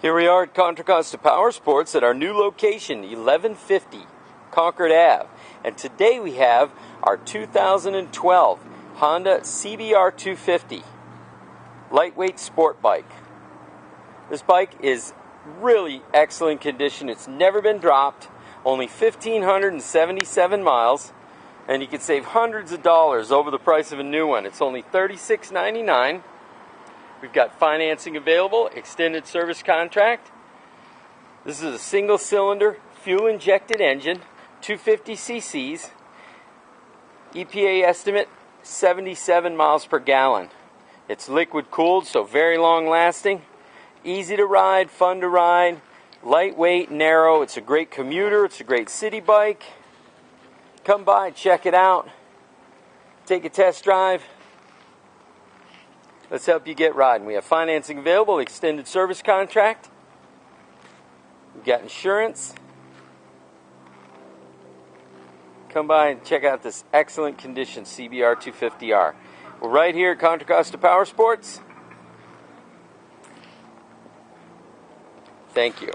Here we are at Contra Costa Powersports at our new location, 1150 Concord Ave. And today we have our 2012 Honda CBR250 lightweight sport bike. This bike is really excellent condition. It's never been dropped, only 1,577 miles, and you can save hundreds of dollars over the price of a new one. It's only $36.99. We've got financing available, extended service contract. This is a single cylinder, fuel injected engine, 250 cc's, EPA estimate 77 miles per gallon. It's liquid cooled, so very long lasting, easy to ride, fun to ride, lightweight, narrow. It's a great commuter, it's a great city bike. Come by, check it out, take a test drive. Let's help you get riding. We have financing available, extended service contract. We've got insurance. Come by and check out this excellent condition CBR250R. We're right here at Contra Costa Powersports. Thank you.